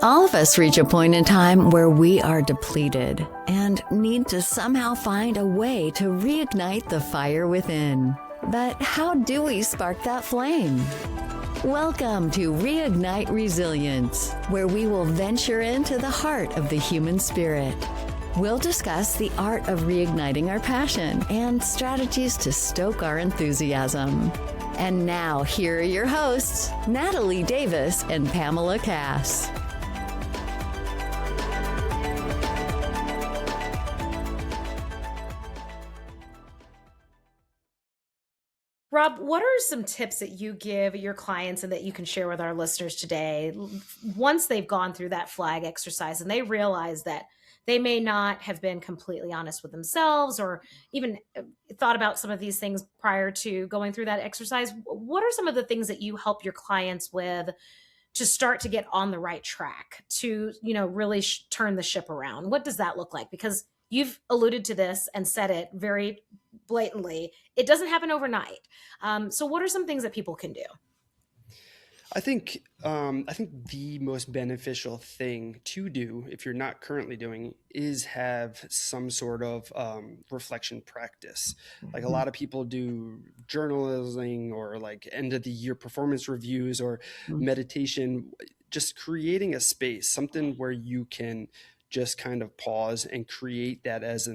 All of us reach a point in time where we are depleted and need to somehow find a way to reignite the fire within. But how do we spark that flame? Welcome to Reignite Resilience, where we will venture into the heart of the human spirit. We'll discuss the art of reigniting our passion and strategies to stoke our enthusiasm. And now, here are your hosts, Natalie Davis and Pamela Cass. Rob, what are some tips that you give your clients and that you can share with our listeners today once they've gone through that flag exercise and they realize that they may not have been completely honest with themselves or even thought about some of these things prior to going through that exercise? What are some of the things that you help your clients with to start to get on the right track to, really turn the ship around? What does that look like? Because you've alluded to this and said it very blatantly. It doesn't happen overnight. So what are some things that people can do? I think the most beneficial thing to do, if you're not currently doing, is have some sort of reflection practice. Like a lot of people do journalism or like end of the year performance reviews or meditation, just creating a space, something where you can just kind of pause and create that as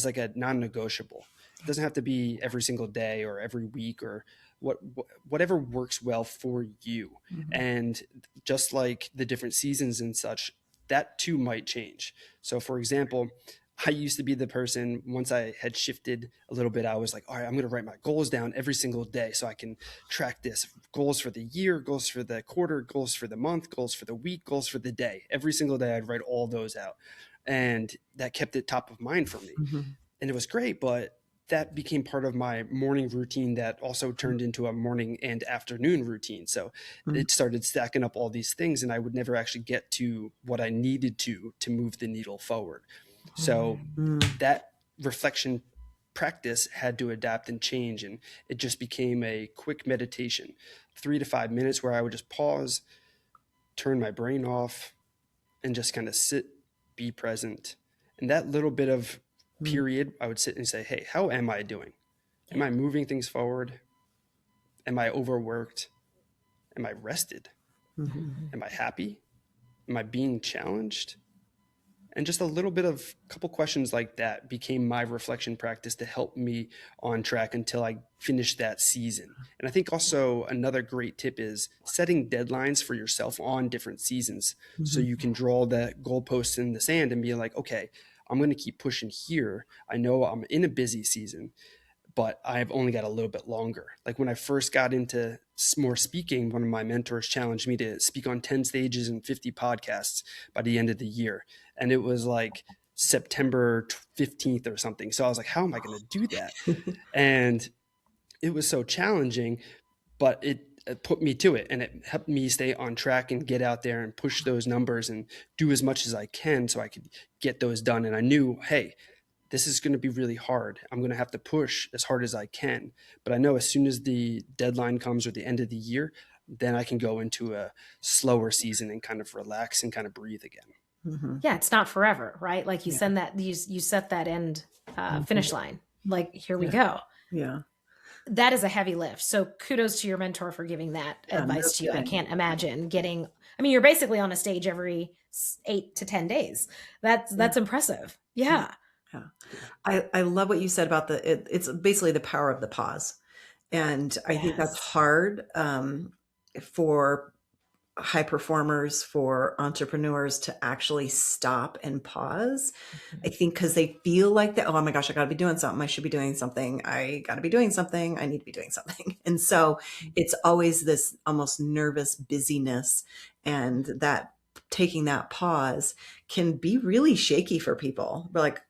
like a non-negotiable. It doesn't have to be every single day or every week or whatever works well for you. And just like the different seasons and such, that too might change. So for example, I used to be the person, once I had shifted a little bit, I was like, all right, I'm going to write my goals down every single day so I can track this. Goals for the year, goals for the quarter, goals for the month, goals for the week, goals for the day. Every single day I'd write all those out. And that kept it top of mind for me. And it was great, but that became part of my morning routine that also turned into a morning and afternoon routine. So it started stacking up all these things and I would never actually get to what I needed to move the needle forward. So that reflection practice had to adapt and change. And it just became a quick meditation, 3 to 5 minutes where I would just pause, turn my brain off and just kind of sit, be present. And that little bit of period, I would sit and say, hey, how am I doing? Am I moving things forward? Am I overworked? Am I rested? Am I happy? Am I being challenged? And just a couple questions like that became my reflection practice to help me on track until I finished that season. And I think also another great tip is setting deadlines for yourself on different seasons. So you can draw the goalposts in the sand and be like, okay, I'm going to keep pushing here. I know I'm in a busy season, but I've only got a little bit longer. Like when I first got into more speaking, one of my mentors challenged me to speak on 10 stages and 50 podcasts by the end of the year. And it was like September 15th or something. So I was like, how am I going to do that? And it was so challenging, but it put me to it and it helped me stay on track and get out there and push those numbers and do as much as I can so I could get those done. And I knew, hey, this is going to be really hard. I'm going to have to push as hard as I can. But I know as soon as the deadline comes or the end of the year, then I can go into a slower season and kind of relax and kind of breathe again. Yeah, it's not forever, right? Like you you set that end finish line. Like, here we go. Yeah. That is a heavy lift. So kudos to your mentor for giving that advice to you. I can't imagine you're basically on a stage every 8 to 10 days. That's impressive. Yeah. I love what you said about it's basically the power of the pause. And I think that's hard for high performers, for entrepreneurs to actually stop and pause. I think because they feel like that, oh my gosh, I got to be doing something. I should be doing something. I got to be doing something. I need to be doing something. And so it's always this almost nervous busyness, and that taking that pause can be really shaky for people. We're like,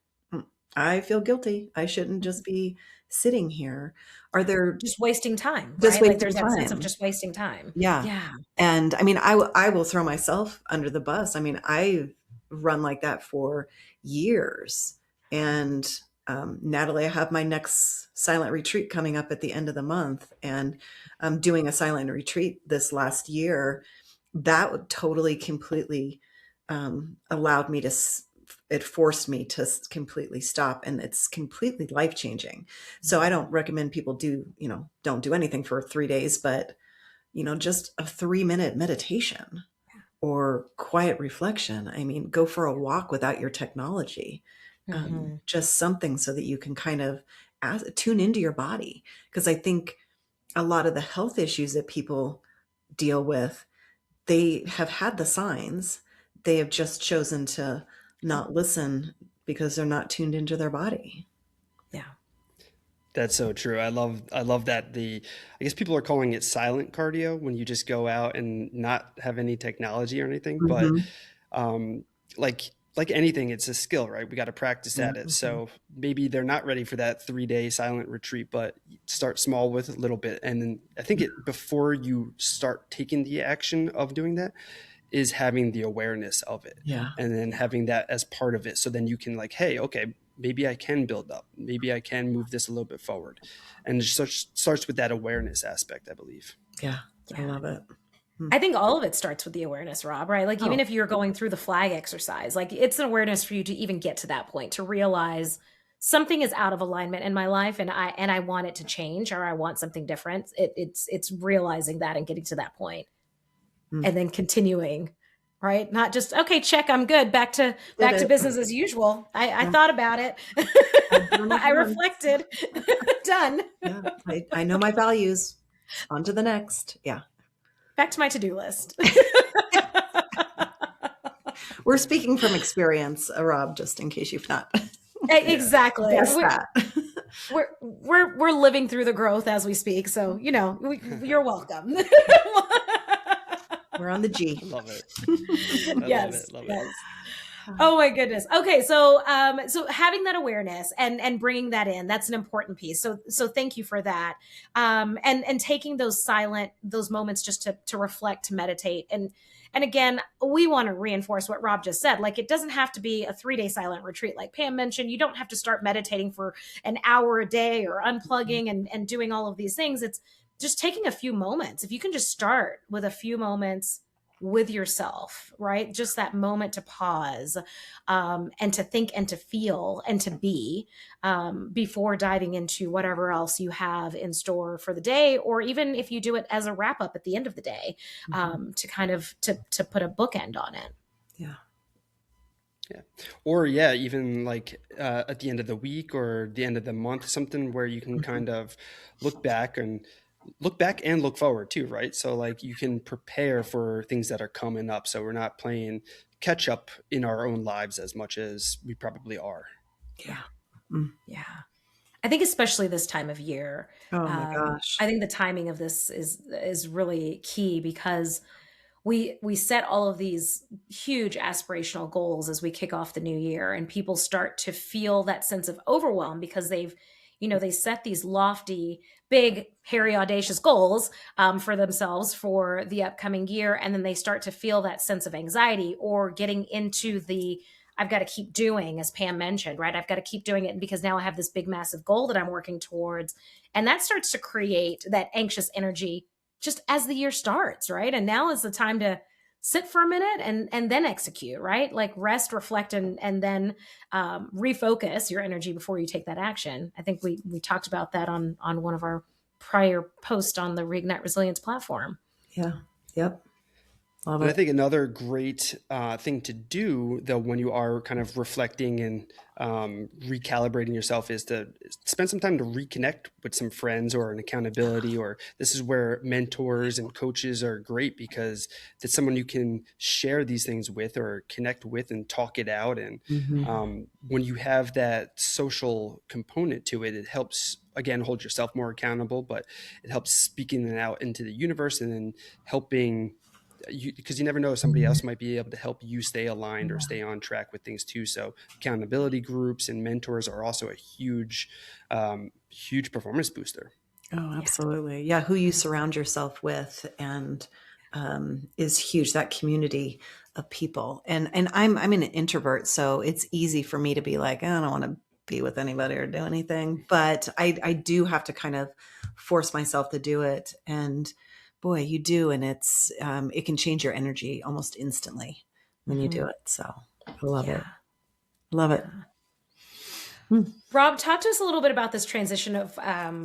I feel guilty. I shouldn't just be sitting here. Are there just wasting time? Just right? wasting like there's time. that sense of just wasting time. Yeah. Yeah. And I mean, I will throw myself under the bus. I mean, I've run like that for years. And Natalie, I have my next silent retreat coming up at the end of the month. And I'm doing a silent retreat this last year that would totally, completely allowed me to, it forced me to completely stop, and it's completely life changing. So I don't recommend people don't do anything for 3 days, but, just a 3-minute meditation or quiet reflection. I mean, go for a walk without your technology. Just something so that you can kind of tune into your body. Because I think a lot of the health issues that people deal with, they have had the signs. They have just chosen to not listen because they're not tuned into their body. Yeah. That's so true. I love that I guess people are calling it silent cardio when you just go out and not have any technology or anything. But Mhm. um, like anything, it's a skill, right? We got to practice Yeah. at it. So maybe they're not ready for that 3-day silent retreat, but start small with a little bit. And then I think before you start taking the action of doing that is having the awareness of it, Yeah. and then having that as part of it. So then you can like, hey, okay, maybe I can build up. Maybe I can move this a little bit forward. And it starts with that awareness aspect, I believe. Yeah. I Yeah. love it. I think all of it starts with the awareness, Rob, right? Like even Oh, if you're going through the flag exercise, like it's an awareness for you to even get to that point, to realize something is out of alignment in my life and I want it to change, or I want something different. It's realizing that and getting to that point and then continuing, right? Not just, okay, check, I'm good. Back to did it. business as usual. I Yeah. thought about it. I've done it I once. reflected. Done. Yeah. I know my values. On to the next. Yeah. Back to my to-do list. We're speaking from experience, Rob, just in case you've not Exactly. guessed that. We're living through the growth as we speak. So, you're welcome. We're on the G. I love it. Yes. Love Yes. it. Oh my goodness. Okay, so so having that awareness and bringing that in, that's an important piece. So thank you for that. And taking those moments just to reflect, to meditate, and again, we want to reinforce what Rob just said. Like it doesn't have to be a 3-day silent retreat, like Pam mentioned. You don't have to start meditating for an hour a day or unplugging and doing all of these things. It's just taking a few moments. If you can just start with a few moments with yourself, right? Just that moment to pause and to think and to feel and to be before diving into whatever else you have in store for the day, or even if you do it as a wrap up at the end of the day, to kind of to put a bookend on it. Yeah. Yeah. Or yeah, even like at the end of the week or the end of the month, something where you can kind of look back and look forward too, right? So like you can prepare for things that are coming up. So we're not playing catch up in our own lives as much as we probably are. Yeah. Yeah. I think especially this time of year. Oh my gosh. I think the timing of this is really key because we set all of these huge aspirational goals as we kick off the new year, and people start to feel that sense of overwhelm because they set these lofty, big, hairy, audacious goals for themselves for the upcoming year. And then they start to feel that sense of anxiety or getting into I've got to keep doing, as Pam mentioned, right? I've got to keep doing it because now I have this big, massive goal that I'm working towards. And that starts to create that anxious energy just as the year starts, right? And now is the time to sit for a minute and then execute, right? Like rest, reflect, and then refocus your energy before you take that action. I think we talked about that on one of our prior posts on the Reignite Resilience platform. Yeah. Yep. Love And I it. think another great thing to do, though, when you are kind of reflecting and recalibrating yourself, is to spend some time to reconnect with some friends or an accountability. Or this is where mentors and coaches are great because it's someone you can share these things with or connect with and talk it out. And when you have that social component to it, it helps, again, hold yourself more accountable, but it helps speaking it out into the universe and then helping because you never know, somebody else might be able to help you stay aligned or stay on track with things too. So accountability groups and mentors are also a huge performance booster. Oh, absolutely. Yeah. Who you surround yourself with and is huge. That community of people. And I'm an introvert, so it's easy for me to be like, I don't want to be with anybody or do anything, but I do have to kind of force myself to do it. And boy, you do. And it can change your energy almost instantly when you do it. So I love it. Yeah. Love it. Rob, talk to us a little bit about this transition of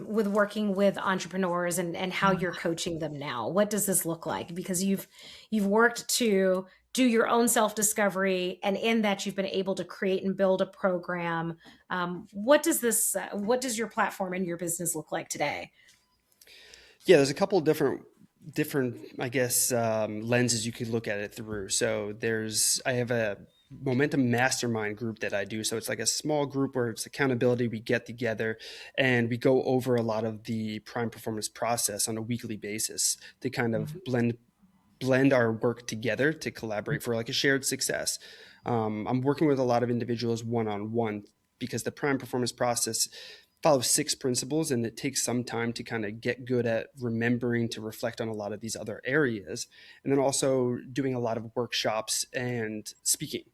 with working with entrepreneurs and how you're coaching them now. What does this look like? Because you've worked to do your own self-discovery, and in that you've been able to create and build a program. What does your platform and your business look like today? Yeah, there's a couple different I guess lenses you could look at it through. So I have a momentum mastermind group that I do. So it's like a small group where it's accountability. We get together and we go over a lot of the prime performance process on a weekly basis to kind of blend our work together to collaborate for like a shared success. I'm working with a lot of individuals one-on-one because the prime performance process follows 6 principles, and it takes some time to kind of get good at remembering to reflect on a lot of these other areas. And then also doing a lot of workshops and speaking,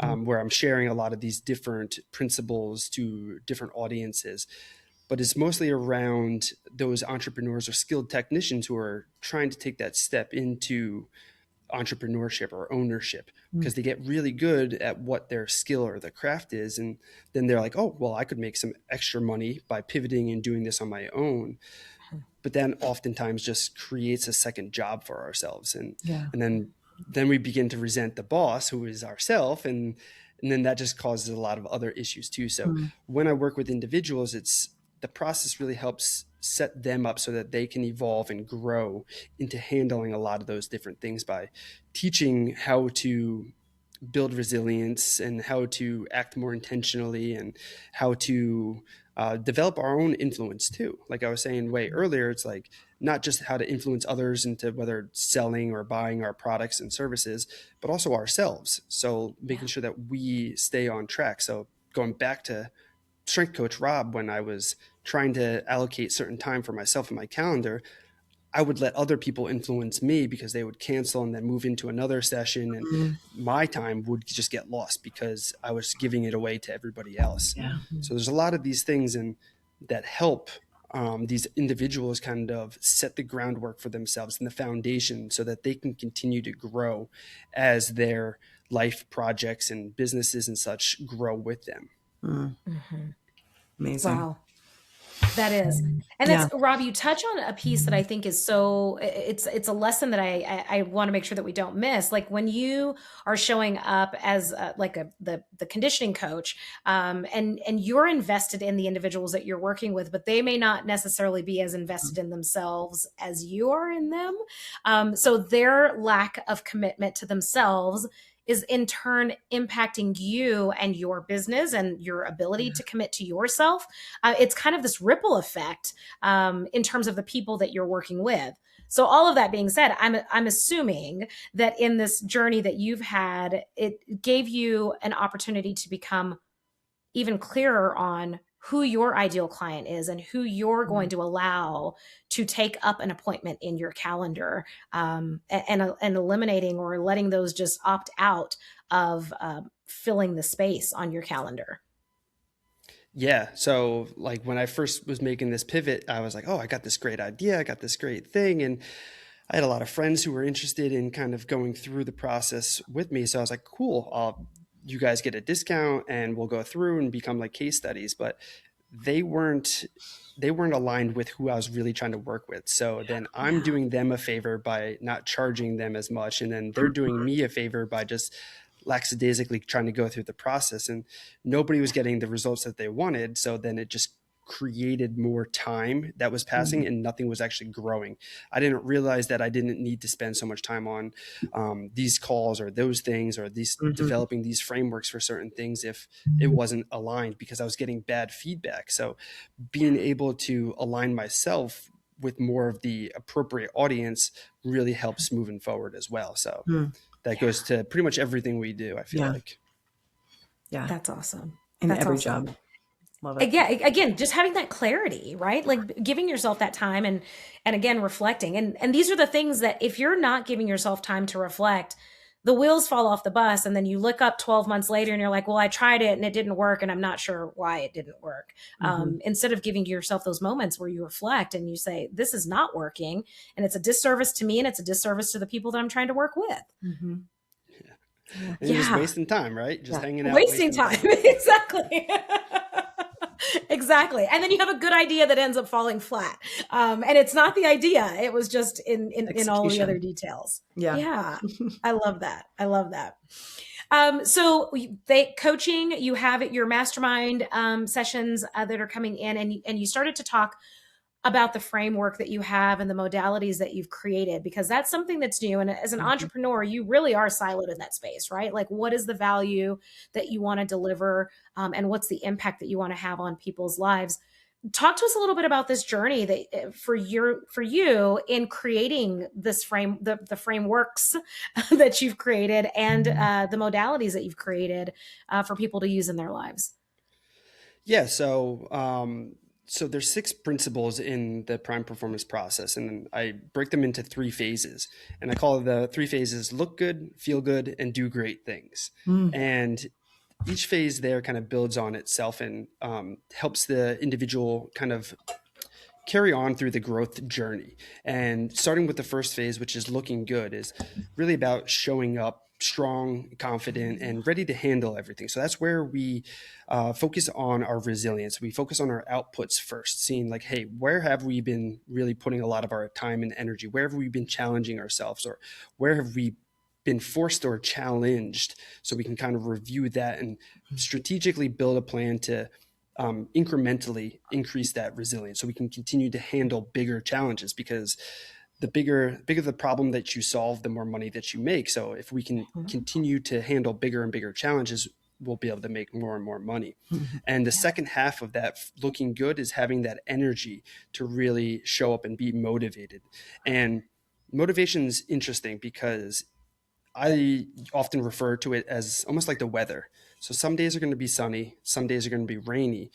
where I'm sharing a lot of these different principles to different audiences. But it's mostly around those entrepreneurs or skilled technicians who are trying to take that step into entrepreneurship or ownership, because they get really good at what their skill or the craft is. And then they're like, oh, well, I could make some extra money by pivoting and doing this on my own. But then oftentimes just creates a second job for ourselves. And then we begin to resent the boss, who is ourself. And then that just causes a lot of other issues too. So when I work with individuals, the process really helps set them up so that they can evolve and grow into handling a lot of those different things by teaching how to build resilience and how to act more intentionally and how to develop our own influence too. Like I was saying way earlier, it's like not just how to influence others into whether selling or buying our products and services, but also ourselves. So making sure that we stay on track. So going back to strength coach Rob, when I was trying to allocate certain time for myself in my calendar, I would let other people influence me because they would cancel and then move into another session, and my time would just get lost because I was giving it away to everybody else. So there's a lot of these things that help these individuals kind of set the groundwork for themselves and the foundation so that they can continue to grow as their life projects and businesses and such grow with them. Amazing. Wow. That is. And that's, Rob, you touch on a piece that I think is so, it's a lesson that I want to make sure that we don't miss. Like when you are showing up as the conditioning coach, and you're invested in the individuals that you're working with, but they may not necessarily be as invested in themselves as you are in them. So their lack of commitment to themselves is in turn impacting you and your business and your ability to commit to yourself. It's kind of this ripple effect in terms of the people that you're working with. So all of that being said, I'm assuming that in this journey that you've had, it gave you an opportunity to become even clearer on who your ideal client is and who you're going to allow to take up an appointment in your calendar, and eliminating or letting those just opt out of filling the space on your calendar. Yeah. So like when I first was making this pivot, I was like, oh, I got this great idea. I got this great thing. And I had a lot of friends who were interested in kind of going through the process with me. So I was like, cool, you guys get a discount and we'll go through and become like case studies. But they weren't aligned with who I was really trying to work with. So then I'm doing them a favor by not charging them as much. And then they're doing me a favor by just lackadaisically trying to go through the process, and nobody was getting the results that they wanted. So then it just created more time that was passing and nothing was actually growing. I didn't realize that I didn't need to spend so much time on these calls or those things or these developing these frameworks for certain things if it wasn't aligned, because I was getting bad feedback. So being able to align myself with more of the appropriate audience really helps moving forward as well. So that goes to pretty much everything we do, I feel like. Yeah. That's awesome. In That's every awesome. job. Love it. Yeah, again, just having that clarity, right? Like giving yourself that time and again, reflecting. And these are the things that if you're not giving yourself time to reflect, the wheels fall off the bus. And then you look up 12 months later and you're like, well, I tried it and it didn't work. And I'm not sure why it didn't work. Instead of giving yourself those moments where you reflect and you say, this is not working. And it's a disservice to me and it's a disservice to the people that I'm trying to work with. And you're just Yeah. wasting time, right? Just Yeah. hanging out, Wasting time. Exactly. Exactly. And then you have a good idea that ends up falling flat. And it's not the idea. It was just in all the other Execution. details. Yeah. Yeah. I love that. I love that. So coaching, you have your mastermind sessions that are coming in, and you started to talk about the framework that you have and the modalities that you've created, because that's something that's new. And as an entrepreneur, you really are siloed in that space, right? Like, what is the value that you want to deliver, and what's the impact that you want to have on people's lives? Talk to us a little bit about this journey that for you in creating this the frameworks that you've created, and the modalities that you've created for people to use in their lives. Yeah. So there's 6 principles in the prime performance process, and I break them into 3 phases. And I call the 3 phases: look good, feel good, and do great things. And each phase there kind of builds on itself and helps the individual kind of carry on through the growth journey. And starting with the first phase, which is looking good, is really about showing up strong, confident, and ready to handle everything. So that's where we focus on our resilience. We focus on our outputs first, seeing like, hey, where have we been really putting a lot of our time and energy? Where have we been challenging ourselves, or where have we been forced or challenged? So we can kind of review that and strategically build a plan to incrementally increase that resilience, so we can continue to handle bigger challenges, because the bigger the problem that you solve, the more money that you make. So if we can continue to handle bigger and bigger challenges, we'll be able to make more and more money. And the second half of that looking good is having that energy to really show up and be motivated. And motivation is interesting because I often refer to it as almost like the weather. So some days are going to be sunny, some days are going to be rainy.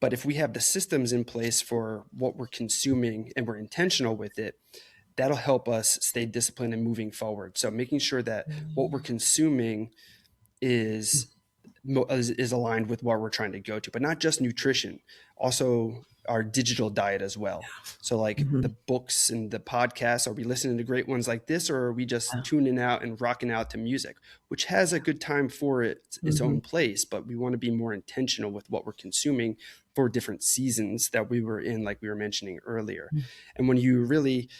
But if we have the systems in place for what we're consuming and we're intentional with it, that'll help us stay disciplined and moving forward. So making sure that what we're consuming is aligned with what we're trying to go to, but not just nutrition, also our digital diet as well. So like the books and the podcasts, are we listening to great ones like this, or are we just tuning out and rocking out to music, which has a good time for its own place, but we want to be more intentional with what we're consuming for different seasons that we were in, like we were mentioning earlier. And when you really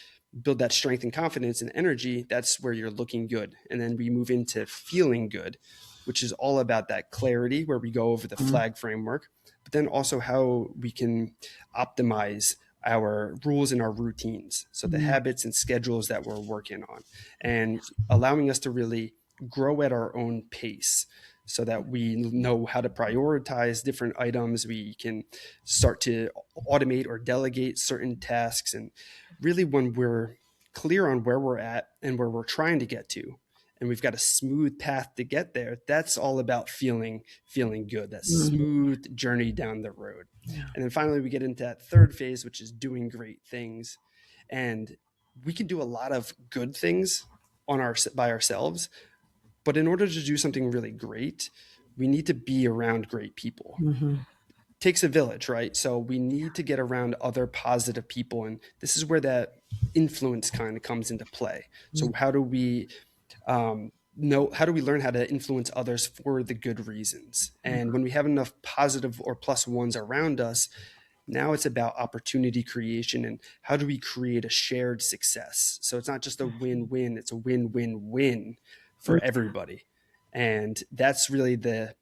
build that strength and confidence and energy, that's where you're looking good. And then we move into feeling good, which is all about that clarity, where we go over the flag framework, but then also how we can optimize our rules and our routines. So the habits and schedules that we're working on, and allowing us to really grow at our own pace, so that we know how to prioritize different items. We can start to automate or delegate certain tasks. And really, when we're clear on where we're at and where we're trying to get to, and we've got a smooth path to get there, that's all about feeling good, that smooth journey down the road. And then finally, we get into that third phase, which is doing great things. And we can do a lot of good things by ourselves, but in order to do something really great, we need to be around great people. Takes a village, right? So we need to get around other positive people. And this is where that influence kind of comes into play. So how do we how do we learn how to influence others for the good reasons? And when we have enough positive or plus ones around us, now it's about opportunity creation and how do we create a shared success. So it's not just a win-win, it's a win-win-win for everybody. And that's really the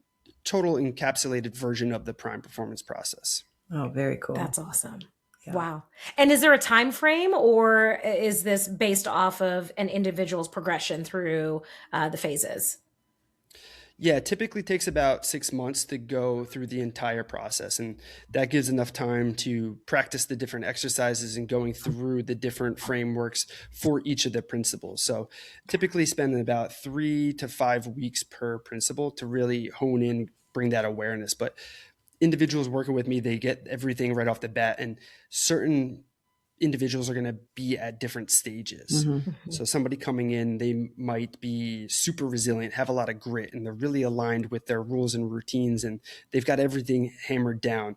total encapsulated version of the prime performance process. Oh, very cool. That's awesome. Yeah. Wow. And is there a time frame, or is this based off of an individual's progression through the phases? Yeah, it typically takes about 6 months to go through the entire process. And that gives enough time to practice the different exercises and going through the different frameworks for each of the principles. So typically spend about 3 to 5 weeks per principle to really hone in, bring that awareness. But individuals working with me, they get everything right off the bat, and certain individuals are going to be at different stages. So somebody coming in, they might be super resilient, have a lot of grit, and they're really aligned with their rules and routines, and they've got everything hammered down.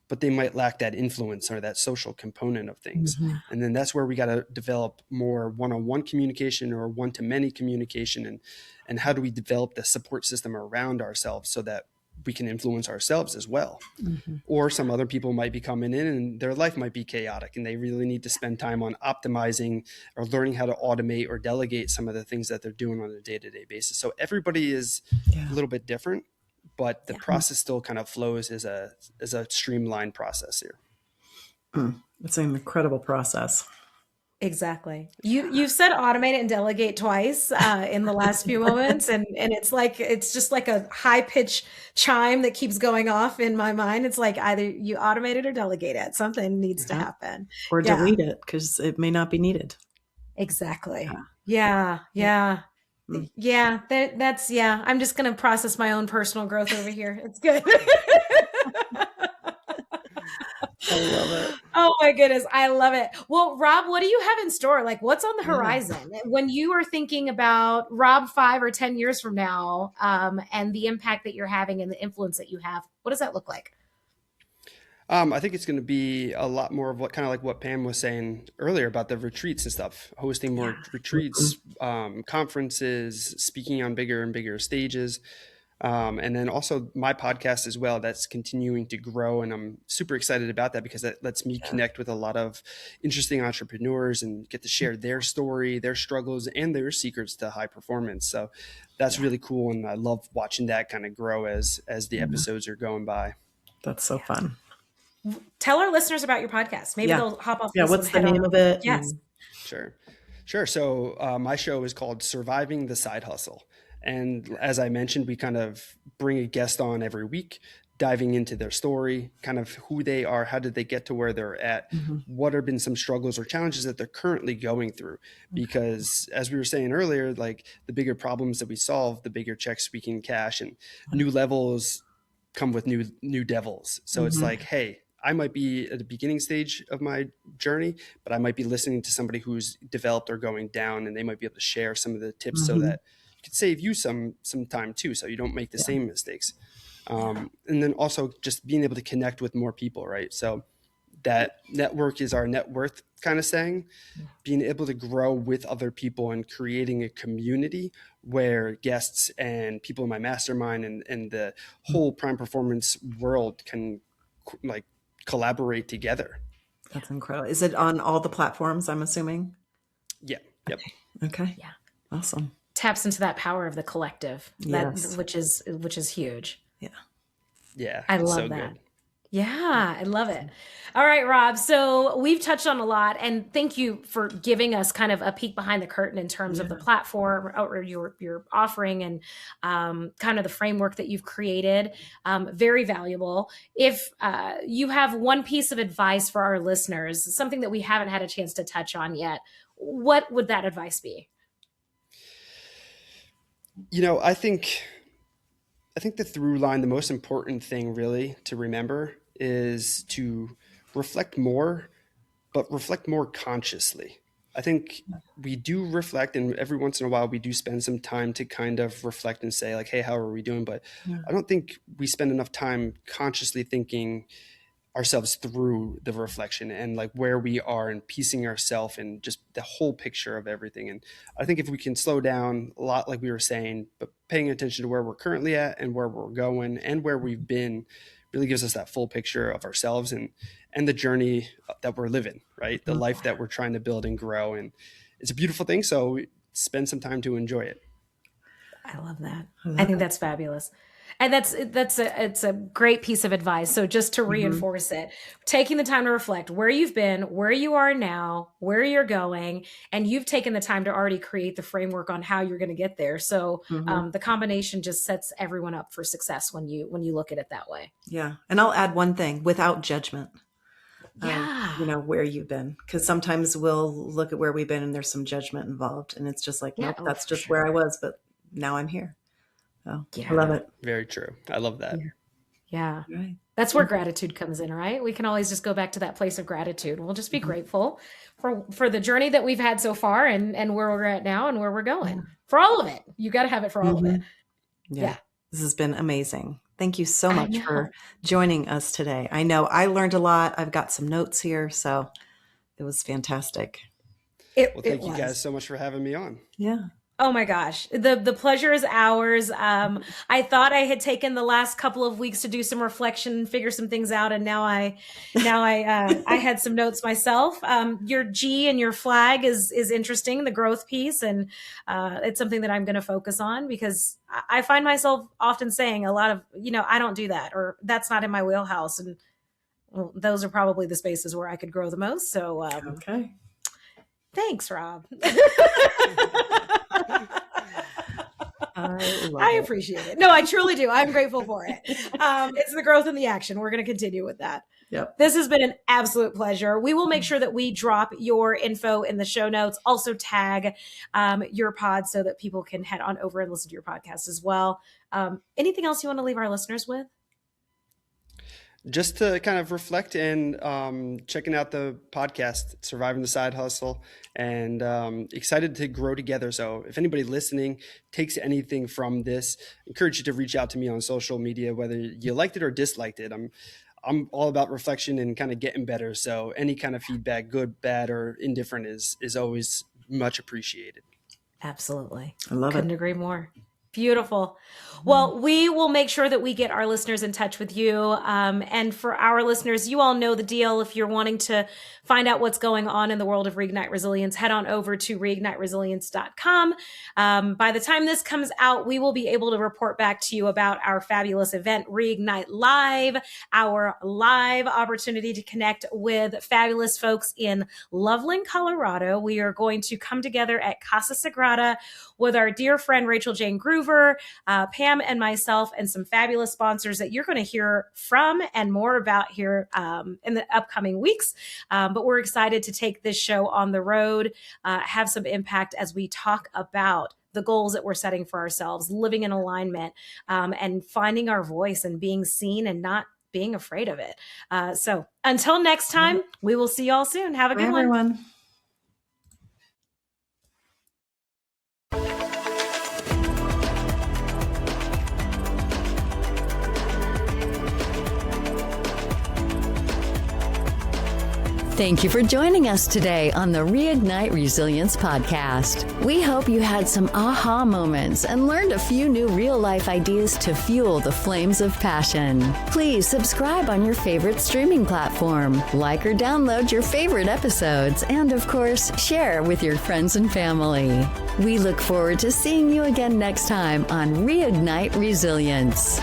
but they might lack that influence or that social component of things. Mm-hmm. And then that's where we got to develop more one-on-one communication or one-to-many communication. And how do we develop the support system around ourselves so that we can influence ourselves as well? Mm-hmm. Or some other people might be coming in and their life might be chaotic and they really need to spend time on optimizing or learning how to automate or delegate some of the things that they're doing on a day-to-day basis. So everybody is a little bit different, but the process still kind of flows as a streamlined process here. It's an incredible process. Exactly. You've said automate and delegate twice in the last few moments, and it's just like a high pitch chime that keeps going off in my mind. It's like either you automate it or delegate it. Something needs to happen, or delete it because it may not be needed. Exactly. Yeah. That's I'm just gonna process my own personal growth over here. It's good. I love it. Oh my goodness. I love it. Well, Rob, what do you have in store? Like what's on the horizon when you are thinking about Rob 5 or 10 years from now, and the impact that you're having and the influence that you have? What does that look like? I think it's going to be a lot more of what Pam was saying earlier about the retreats and stuff, hosting more retreats, conferences, speaking on bigger and bigger stages. And then also my podcast as well, that's continuing to grow. And I'm super excited about that because that lets me connect with a lot of interesting entrepreneurs and get to share their story, their struggles, and their secrets to high performance. So that's really cool. And I love watching that kind of grow as the episodes are going by. That's so fun. Tell our listeners about your podcast. Maybe they'll hop off. Yeah. What's the name of it? Yes. Sure. So my show is called Surviving the Side Hustle. And as I mentioned, we kind of bring a guest on every week, diving into their story, kind of who they are, how did they get to where they're at, what have been some struggles or challenges that they're currently going through. Because as we were saying earlier, like the bigger problems that we solve, the bigger checks we can cash, and new levels come with new devils. So it's like, hey, I might be at the beginning stage of my journey, but I might be listening to somebody who's developed or going down, and they might be able to share some of the tips so that it could save you some time too, so you don't make the same mistakes. And then also just being able to connect with more people, right? So that network is our net worth kind of saying, being able to grow with other people and creating a community where guests and people in my mastermind and the whole prime performance world can like collaborate together. That's incredible. Is it on all the platforms, I'm assuming? Yeah. Yep. Okay. Yeah. Awesome. Taps into that power of the collective, which is huge. Yeah. I love so that. Good. Yeah, I love it. All right, Rob. So we've touched on a lot, and thank you for giving us kind of a peek behind the curtain in terms of the platform or your offering and kind of the framework that you've created. Very valuable. If you have one piece of advice for our listeners, something that we haven't had a chance to touch on yet, what would that advice be? I think the through line, the most important thing really to remember is to reflect more, but reflect more consciously. I think we do reflect, and every once in a while we do spend some time to kind of reflect and say like, hey, how are we doing? But I don't think we spend enough time consciously thinking ourselves through the reflection and like where we are and piecing ourselves and just the whole picture of everything. And I think if we can slow down a lot, like we were saying, but paying attention to where we're currently at and where we're going and where we've been really gives us that full picture of ourselves and the journey that we're living, right? The life that we're trying to build and grow. And it's a beautiful thing. So spend some time to enjoy it. I love that. I think that's fabulous. And it's a great piece of advice. So just to reinforce it, taking the time to reflect where you've been, where you are now, where you're going, and you've taken the time to already create the framework on how you're going to get there. So the combination just sets everyone up for success when you look at it that way. Yeah. And I'll add one thing, without judgment. Yeah. Where you've been, because sometimes we'll look at where we've been and there's some judgment involved, and it's just like, nope, that's just where I was, but now I'm here. Oh, I love it. Very true. I love that. Yeah. Right. That's where gratitude comes in, right? We can always just go back to that place of gratitude. We'll just be grateful for the journey that we've had so far and where we're at now and where we're going. For all of it. You got to have it for all of it. Yeah. This has been amazing. Thank you so I much know. for joining us today. I know I learned a lot. I've got some notes here, so it was fantastic. Well, thank you guys so much for having me on. Yeah. Oh my gosh. The pleasure is ours. I thought I had taken the last couple of weeks to do some reflection and figure some things out. And now I had some notes myself. Your G and your flag is interesting, the growth piece. And it's something that I'm going to focus on because I find myself often saying a lot of, I don't do that, or that's not in my wheelhouse. And well, those are probably the spaces where I could grow the most. So, Okay. Thanks, Rob. I appreciate it. No, I truly do. I'm grateful for it. It's the growth and the action. We're going to continue with that. Yep. This has been an absolute pleasure. We will make sure that we drop your info in the show notes. Also tag your pod so that people can head on over and listen to your podcast as well. Anything else you want to leave our listeners with? Just to kind of reflect and checking out the podcast, Surviving the Side Hustle, and excited to grow together. So if anybody listening takes anything from this, I encourage you to reach out to me on social media, whether you liked it or disliked it. I'm all about reflection and kind of getting better. So any kind of feedback, good, bad, or indifferent is always much appreciated. Absolutely. I love it. Couldn't agree more. Beautiful. Well, we will make sure that we get our listeners in touch with you. And for our listeners, you all know the deal. If you're wanting to find out what's going on in the world of Reignite Resilience, head on over to reigniteresilience.com. By the time this comes out, we will be able to report back to you about our fabulous event, Reignite Live, our live opportunity to connect with fabulous folks in Loveland, Colorado. We are going to come together at Casa Sagrada with our dear friend, Rachel Jane Groover, Pam and myself, and some fabulous sponsors that you're going to hear from and more about here in the upcoming weeks. But we're excited to take this show on the road, have some impact as we talk about the goals that we're setting for ourselves, living in alignment, and finding our voice and being seen and not being afraid of it. So until next time, we will see y'all soon. Have a good one. Everyone. Thank you for joining us today on the Reignite Resilience podcast. We hope you had some aha moments and learned a few new real-life ideas to fuel the flames of passion. Please subscribe on your favorite streaming platform, like or download your favorite episodes, and of course, share with your friends and family. We look forward to seeing you again next time on Reignite Resilience.